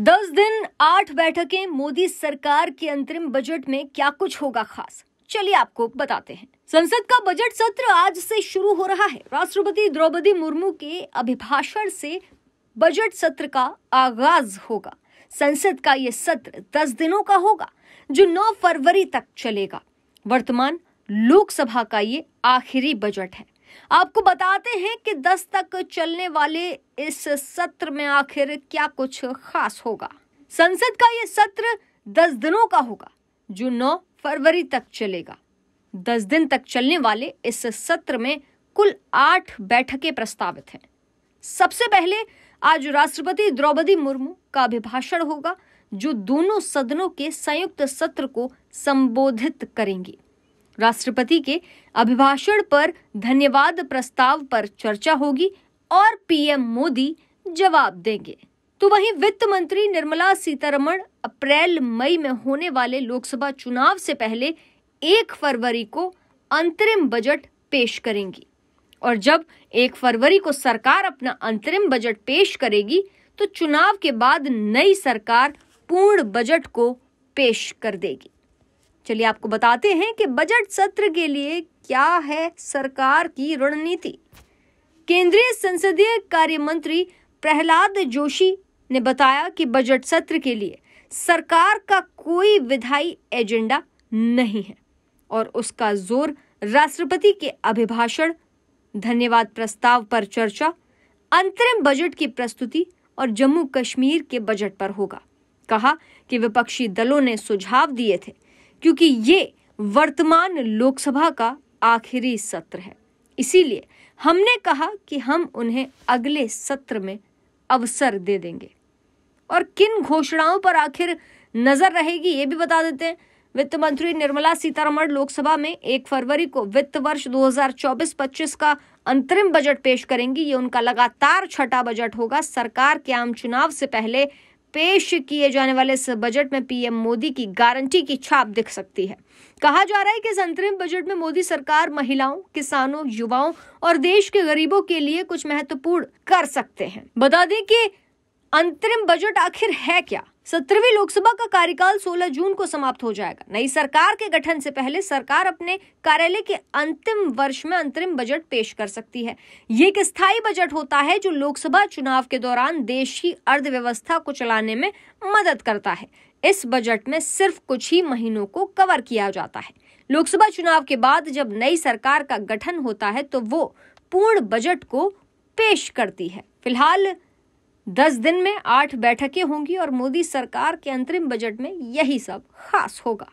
10 दिन 8 बैठकें, मोदी सरकार के अंतरिम बजट में क्या कुछ होगा खास, चलिए आपको बताते हैं। संसद का बजट सत्र आज से शुरू हो रहा है। राष्ट्रपति द्रौपदी मुर्मू के अभिभाषण से बजट सत्र का आगाज होगा। संसद का ये सत्र 10 दिनों का होगा, जो 9 फरवरी तक चलेगा। वर्तमान लोकसभा का ये आखिरी बजट है। आपको बताते हैं कि 10 तक चलने वाले इस सत्र में आखिर क्या कुछ खास होगा। संसद का ये सत्र 10 दिनों का होगा, जो 9 फरवरी तक चलेगा। 10 दिन तक चलने वाले इस सत्र में कुल 8 बैठकें प्रस्तावित हैं। सबसे पहले आज राष्ट्रपति द्रौपदी मुर्मू का अभिभाषण होगा, जो दोनों सदनों के संयुक्त सत्र को संबोधित करेंगी। राष्ट्रपति के अभिभाषण पर धन्यवाद प्रस्ताव पर चर्चा होगी और पीएम मोदी जवाब देंगे। तो वहीं वित्त मंत्री निर्मला सीतारमण अप्रैल मई में होने वाले लोकसभा चुनाव से पहले 1 फरवरी को अंतरिम बजट पेश करेंगी। और जब 1 फरवरी को सरकार अपना अंतरिम बजट पेश करेगी, तो चुनाव के बाद नई सरकार पूर्ण बजट को पेश कर देगी। चलिए आपको बताते हैं कि बजट सत्र के लिए क्या है सरकार की रणनीति। केंद्रीय संसदीय कार्य मंत्री प्रहलाद जोशी ने बताया कि बजट सत्र के लिए सरकार का कोई विधायी एजेंडा नहीं है और उसका जोर राष्ट्रपति के अभिभाषण, धन्यवाद प्रस्ताव पर चर्चा, अंतरिम बजट की प्रस्तुति और जम्मू कश्मीर के बजट पर होगा। कहा कि विपक्षी दलों ने सुझाव दिए थे, क्योंकि ये वर्तमान लोकसभा का आखिरी सत्र है, इसीलिए हमने कहा कि हम उन्हें अगले सत्र में अवसर दे देंगे। और किन घोषणाओं पर आखिर नजर रहेगी, ये भी बता देते हैं। वित्त मंत्री निर्मला सीतारमण लोकसभा में 1 फरवरी को वित्त वर्ष 2024-25 का अंतरिम बजट पेश करेंगी। ये उनका लगातार छठा बजट होगा। सरकार के आम चुनाव से पहले पेश किए जाने वाले इस बजट में पीएम मोदी की गारंटी की छाप दिख सकती है। कहा जा रहा है कि इस अंतरिम बजट में मोदी सरकार महिलाओं, किसानों, युवाओं और देश के गरीबों के लिए कुछ महत्वपूर्ण कर सकते हैं। बता दें कि अंतरिम बजट आखिर है क्या। 17वीं लोकसभा का कार्यकाल 16 जून को समाप्त हो जाएगा। नई सरकार के गठन से पहले सरकार अपने कार्यालय के अंतिम वर्ष में अंतरिम बजट पेश कर सकती है। ये एक स्थायी बजट होता है, जो लोकसभा चुनाव के दौरान देश की अर्थव्यवस्था को चलाने में मदद करता है। इस बजट में सिर्फ कुछ ही महीनों को कवर किया जाता है। लोकसभा चुनाव के बाद जब नई सरकार का गठन होता है, तो वो पूर्ण बजट को पेश करती है। फिलहाल 10 दिन में 8 बैठकें होंगी और मोदी सरकार के अंतरिम बजट में यही सब खास होगा।